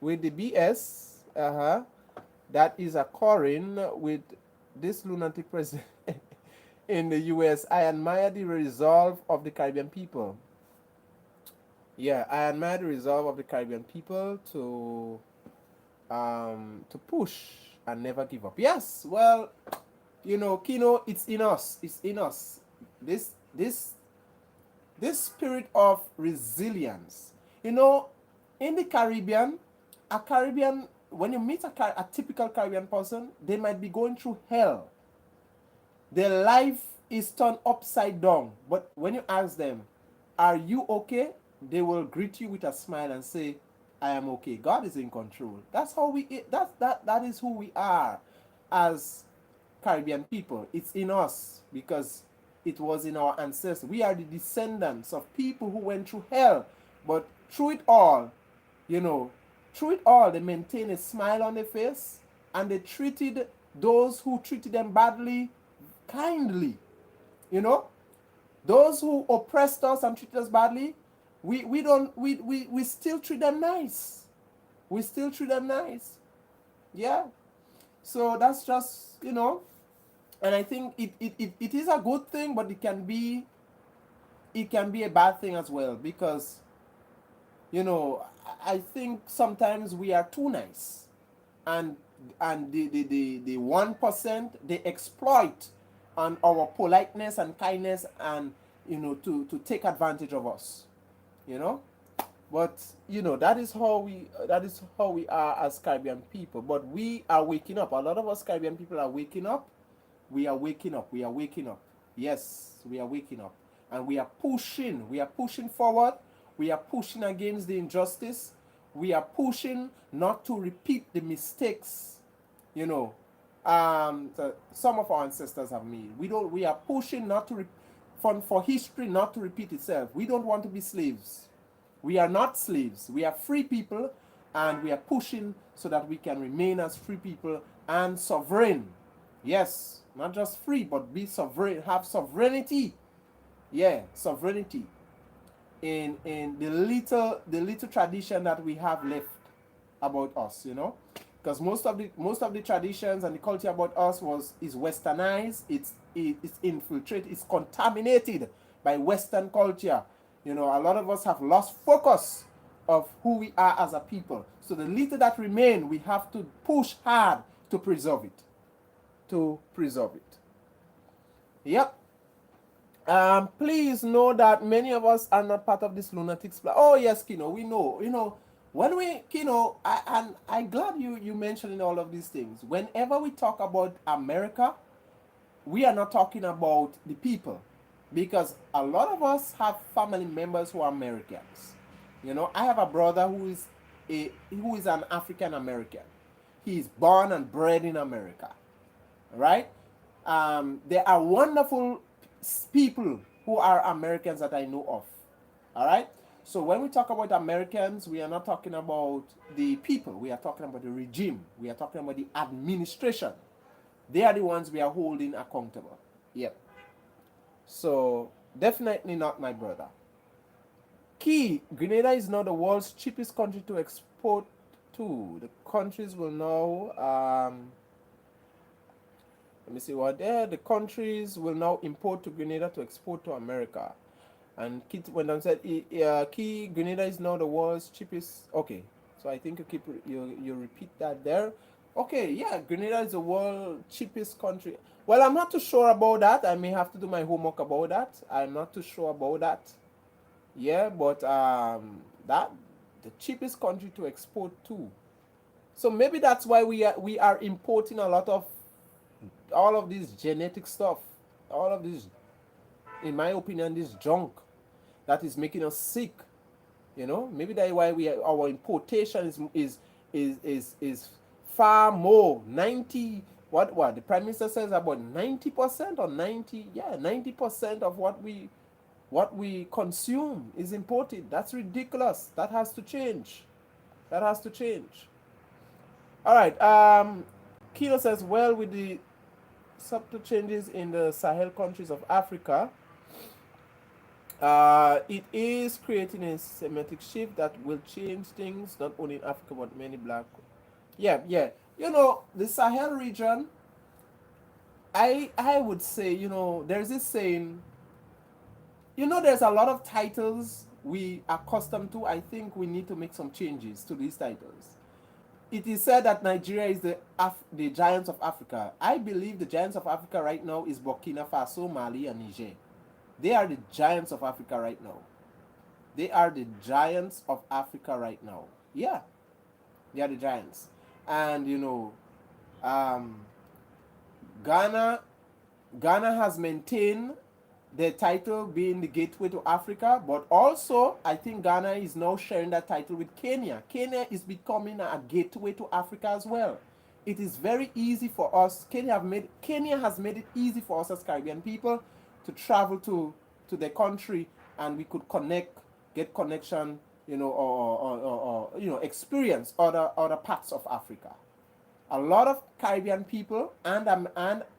BS that is occurring with this lunatic president in the US. I admire the resolve of the Caribbean people. Yeah, I admire the resolve of the Caribbean people to push and never give up. Yes, well, you know, Kino, it's in us. It's in us. This spirit of resilience. You know, In the Caribbean, a Caribbean, when you meet a typical Caribbean person, they might be going through hell. Their life is turned upside down. But when you ask them, are you okay? They will greet you with a smile and say, I am okay. God is in control. That's how that is who we are as Caribbean people. It's in us because it was in our ancestors. We are the descendants of people who went through hell. But through it all, you know, through it all, they maintained a smile on their face and they treated those who treated them badly kindly. You know, those who oppressed us and treated us badly, we still treat them nice. We still treat them nice. Yeah. So that's just, and I think it is a good thing, but it can be a bad thing as well, because I think sometimes we are too nice, and the 1%, they exploit on our politeness and kindness, and to take advantage of us. But that is how we are as Caribbean people. But we are waking up. A lot of us Caribbean people are waking up. We are waking up. We are waking up. Yes, we are waking up, and we are pushing. We are pushing forward. We are pushing against the injustice. We are pushing not to repeat the mistakes, some of our ancestors have made. We are pushing not to for history not to repeat itself. We don't want to be slaves. We are not slaves. We are free people, and we are pushing so that we can remain as free people and sovereign. Yes, not just free, but be sovereign, have sovereignty. Yeah, sovereignty in the little tradition that we have left about us, because most of the traditions and the culture about us is westernized. It's infiltrated. It's contaminated by Western culture. A lot of us have lost focus of who we are as a people. So the little that remain, we have to push hard to preserve it. Yep. Please know that many of us are not part of this lunatics. Oh yes, Kino, we know. When we, I'm glad you mentioning all of these things. Whenever we talk about America, we are not talking about the people, because a lot of us have family members who are Americans. I have a brother who is an African American. He is born and bred in America, right? There are wonderful people who are Americans that I know of. All right? So when we talk about Americans, we are not talking about the people. We are talking about the regime. We are talking about the administration. They are the ones we are holding accountable. Yep. So definitely not my brother. Key, Grenada is now the world's cheapest country to export to. The countries will now let me see what there. The countries will now import to Grenada to export to America. And Kit went on and said, Key, Grenada is now the world's cheapest. Okay, so I think you repeat that there. Okay, yeah, Grenada is the world's cheapest country. Well, I'm not too sure about that. I may have to do my homework about that. I'm not too sure about that. Yeah, but that the cheapest country to export to. So maybe that's why we are importing a lot of all of this genetic stuff, all of this, in my opinion, this junk that is making us sick. Maybe that's why our importation is far more 90. What the Prime Minister says about 90% or 90% of what we consume is imported. That's ridiculous. That has to change. All right. Kilo says, well, with the subtle changes in the Sahel countries of Africa, it is creating a semantic shift that will change things not only in Africa but many black. Yeah. The Sahel region, I would say, there's this saying, there's a lot of titles we are accustomed to. I think we need to make some changes to these titles. It is said that Nigeria is the giants of Africa. I believe the giants of Africa right now is Burkina Faso, Mali, and Niger. They are the giants of Africa right now. They are the giants of Africa right now. Yeah, they are the giants. And um, Ghana Ghana has maintained their title being the gateway to Africa, but also I think Ghana is now sharing that title with Kenya. Kenya is becoming a gateway to Africa as well. It is very easy for us. Kenya has made it easy for us as Caribbean people to travel to their country, and we could get connection, or experience other parts of Africa. A lot of Caribbean people and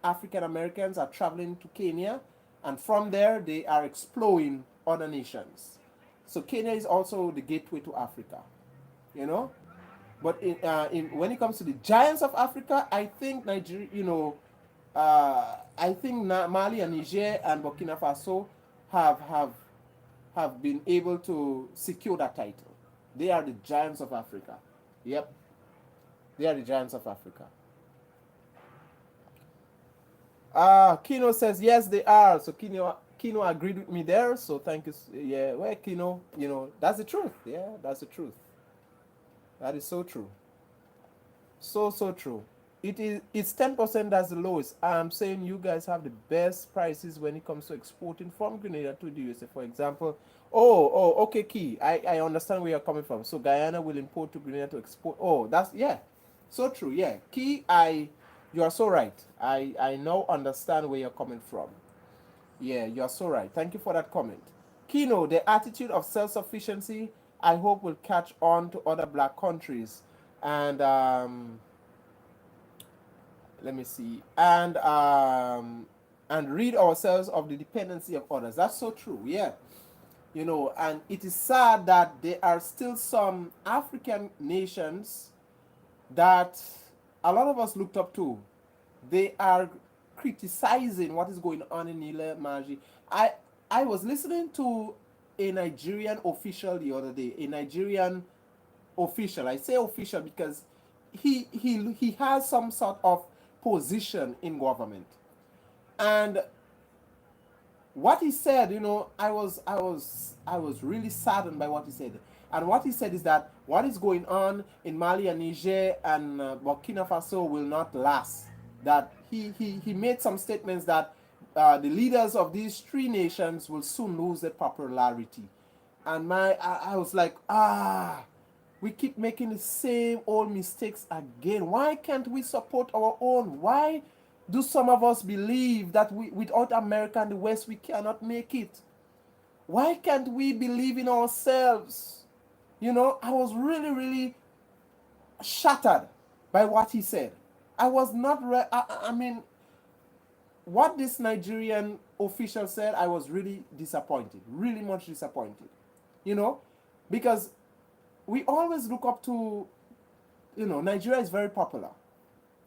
African Americans are traveling to Kenya, and from there they are exploring other nations. So Kenya is also the gateway to Africa, you know. But when it comes to the giants of Africa, I think Nigeria, I think Mali and Niger and Burkina Faso have have have been able to secure that title. They are the giants of Africa. Yep, they are the giants of Africa. Kino says yes, they are. So Kino agreed with me there. So thank you. Yeah, well, Kino, that's the truth. Yeah, that's the truth. That is so true. So true. It's 10%. That's the lowest. I'm saying you guys have the best prices when it comes to exporting from Grenada to the USA. For example, okay, Key. I understand where you're coming from. So Guyana will import to Grenada to export. Oh, that's yeah, so true. Yeah, Key. You are so right. I now understand where you're coming from. Yeah, you are so right. Thank you for that comment. Kino, the attitude of self-sufficiency, I hope will catch on to other black countries. And let me see. And rid ourselves of the dependency of others. That's so true. Yeah. And it is sad that there are still some African nations that a lot of us looked up to. They are criticizing what is going on in Ile Maji. I was listening to a Nigerian official the other day. A Nigerian official. I say official because he has some sort of position in government. And what he said, I was really saddened by what he said. And what he said is that what is going on in Mali and Niger and Burkina Faso will not last. That he made some statements that the leaders of these three nations will soon lose their popularity. And I was like, we keep making the same old mistakes again. Why can't we support our own? Why do some of us believe that without America and the West we cannot make it? Why can't we believe in ourselves? I was really, really shattered by what he said. I was not, I mean, what this Nigerian official said, I was really disappointed, really much disappointed, because we always look up to, Nigeria is very popular.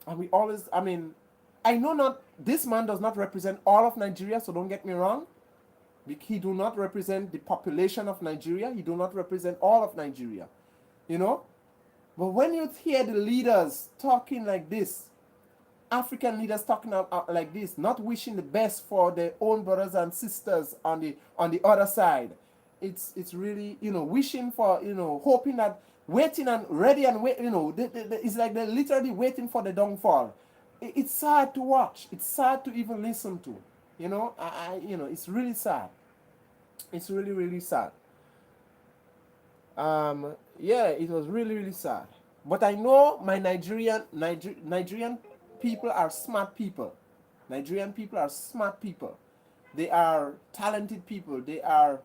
And we always, I know not, this man does not represent all of Nigeria, so don't get me wrong. He do not represent the population of Nigeria. He do not represent all of Nigeria, But when you hear the leaders talking like this, African leaders talking like this, not wishing the best for their own brothers and sisters on the other side, it's really wishing for hoping that waiting and ready and wait it's like they're literally waiting for the downfall. It's sad to watch. It's sad to even listen to. It's really sad. It's really, really sad. Yeah, it was really, really sad. But I know my Nigerian people are smart people. Nigerian people are smart people. They are talented people. They are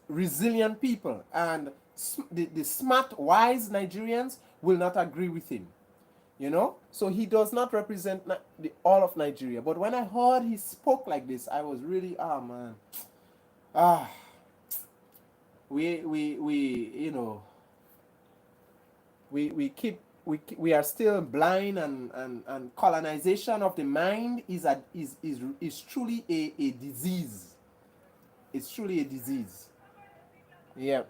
resilient people. And the smart, wise Nigerians will not agree with him. So he does not represent all of Nigeria. But when I heard he spoke like this, I was really, man. We are still blind, and colonization of the mind is truly a disease. It's truly a disease. Yeah.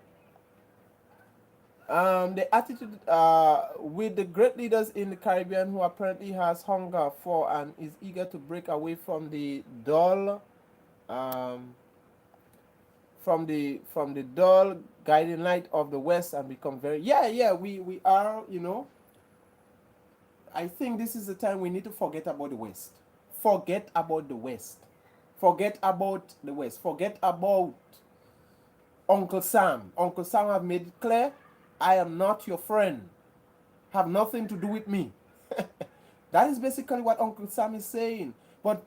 The attitude with the great leaders in the Caribbean who apparently has hunger for and is eager to break away from the dull from the dull guiding light of the West and become very, yeah, we are, I think this is the time we need to forget about the West. Forget about the West. Forget about the West. Forget about Uncle Sam. Uncle Sam have made it clear, I am not your friend. Have nothing to do with me. That is basically what Uncle Sam is saying. But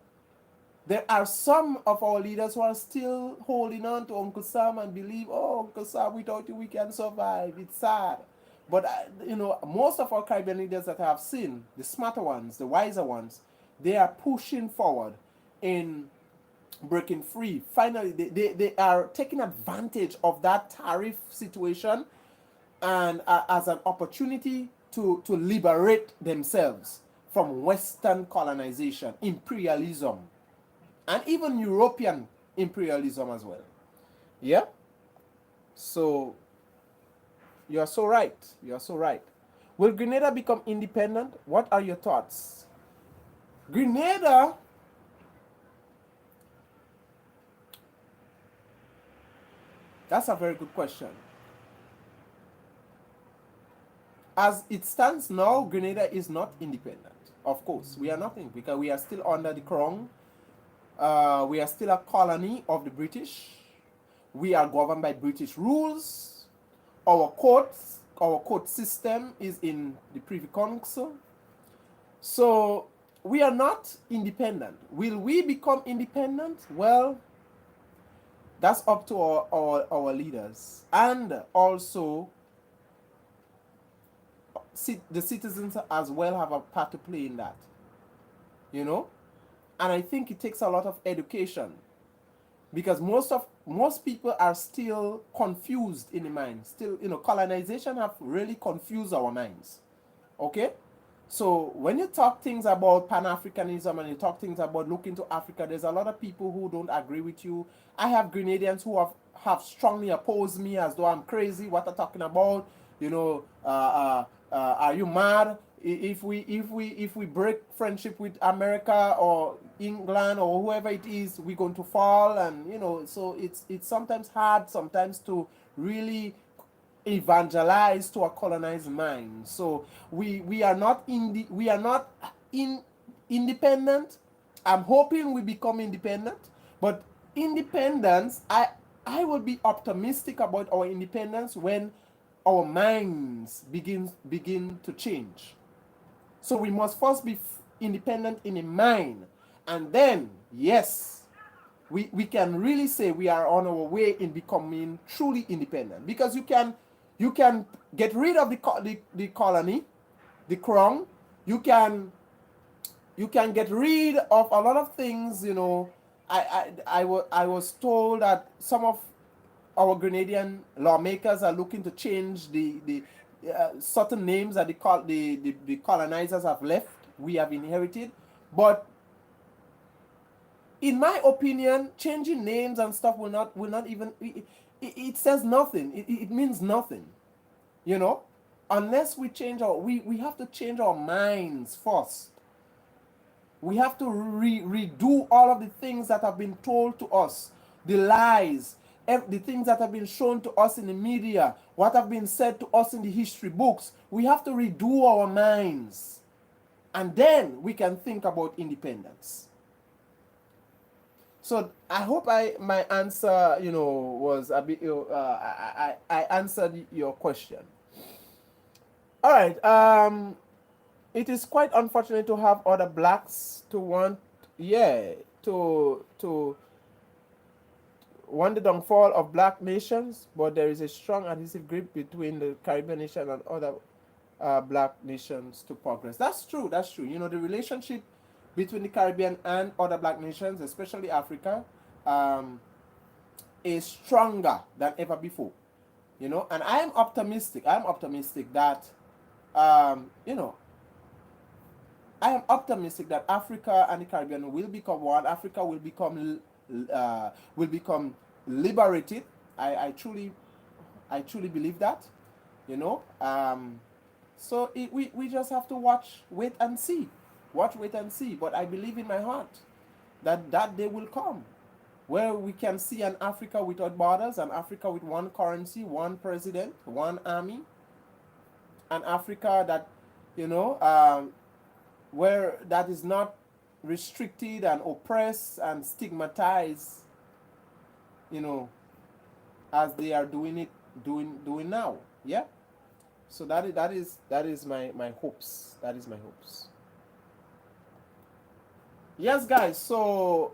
there are some of our leaders who are still holding on to Uncle Sam and believe, oh, Uncle Sam, without you we can survive. It's sad. But, most of our Caribbean leaders that I have seen, the smarter ones, the wiser ones, they are pushing forward in breaking free. Finally, they are taking advantage of that tariff situation and as an opportunity to liberate themselves from Western colonization, imperialism, and even European imperialism as well. Yeah? So, you're so right. You're so right. Will Grenada become independent? What are your thoughts? Grenada, that's a very good question. As it stands now, Grenada is not independent. Of course, we are nothing because we are still under the crown. We are still a colony of the British. We are governed by British rules. Our court system is in the Privy Council. So we are not independent. Will we become independent? Well, that's up to our leaders. And also, the citizens as well have a part to play in that. And I think it takes a lot of education, because most people are still confused in the mind. Still, colonization have really confused our minds. Okay? So when you talk things about Pan-Africanism and you talk things about looking to Africa, there's a lot of people who don't agree with you. I have Grenadians who have strongly opposed me as though I'm crazy. What I'm talking about, are you mad? If we break friendship with America or England or whoever it is, we're going to fall. And so it's sometimes hard sometimes to really evangelize to a colonized mind. So we are not independent. I'm hoping we become independent, but independence, I will be optimistic about our independence when our minds begin to change. So we must first be independent in a mind, and then yes, we can really say we are on our way in becoming truly independent, because you can get rid of the colony, the crown. You can get rid of a lot of things. I was told that some of our Grenadian lawmakers are looking to change the certain names that the colonizers have left, we have inherited. But in my opinion, changing names and stuff will not even, it says nothing. It means nothing, unless we change we have to change our minds first. We have to redo all of the things that have been told to us, the lies, the things that have been shown to us in the media, what have been said to us in the history books. We have to redo our minds, and then we can think about independence. So I hope my answer, was a bit. I answered your question. All right. It is quite unfortunate to have other blacks to want, to want the downfall of black nations, but there is a strong adhesive grip between the Caribbean nation and other black nations to progress. That's true. The relationship between the Caribbean and other black nations, especially Africa, is stronger than ever before. And I am optimistic. That, I am optimistic that Africa and the Caribbean will become one. Africa will become liberated. I truly believe that. So we just have to wait and see. But I believe in my heart that day will come. where we can see an Africa without borders, an Africa with one currency, one president, one army, an Africa that, where that is not restricted and oppressed and stigmatized, as they are doing now. Yeah. So that is my hopes. That is my hopes. Yes, guys. So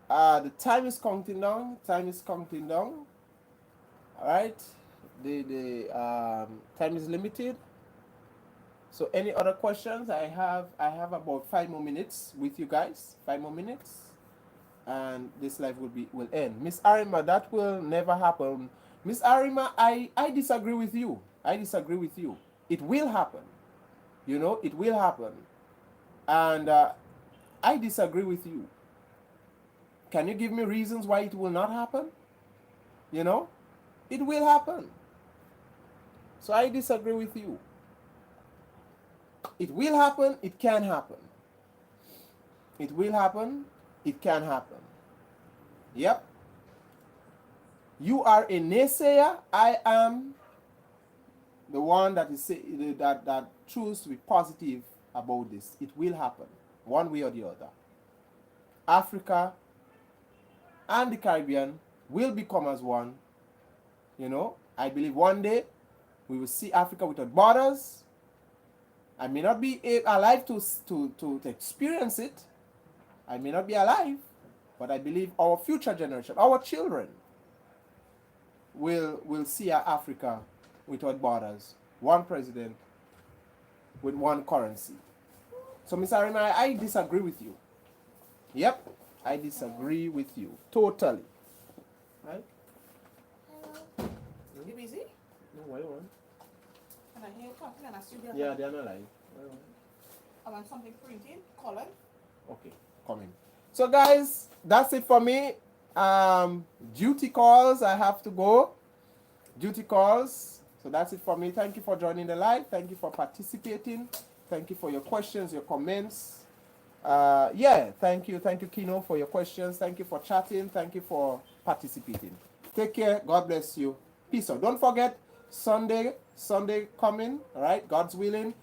the time is counting down. Time is counting down. All right. The time is limited. So any other questions? I have about 5 more minutes with you guys. 5 more minutes, and this live will end. Miss Arima, that will never happen. Miss Arima, I disagree with you. I disagree with you. It will happen. It will happen. And I disagree with you. Can you give me reasons why it will not happen? It will happen. So I disagree with you. It will happen. It can happen. It will happen. It can happen. Yep. You are a naysayer. I am the one that choose to be positive about this. It will happen, one way or the other. Africa and the Caribbean will become as one. I believe one day we will see Africa without borders. I may not be alive to experience it. I may not be alive, but I believe our future generation, our children, will see Africa without borders, one president with one currency. So, Ms. Arima, I disagree with you. Yep, I disagree with you totally. Right? Hello. You busy? No, why you want? Can I hear you talking and I see you? Yeah, they're not live. I want something printed. Colin. Okay, come in. So, guys, that's it for me. Duty calls. I have to go. Duty calls. So that's it for me. Thank you for joining the live. Thank you for participating. Thank you for your questions, your comments. Thank you, Kino, for your questions. Thank you for chatting. Thank you for participating. Take care. God bless you. Peace out. Don't forget Sunday coming. All right, God's willing,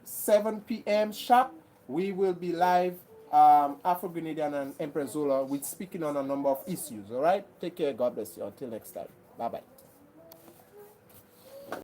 7 p.m. sharp. We will be live. Afro Grenadian and Empress Zola with speaking on a number of issues. All right. Take care. God bless you. Until next time. Bye bye.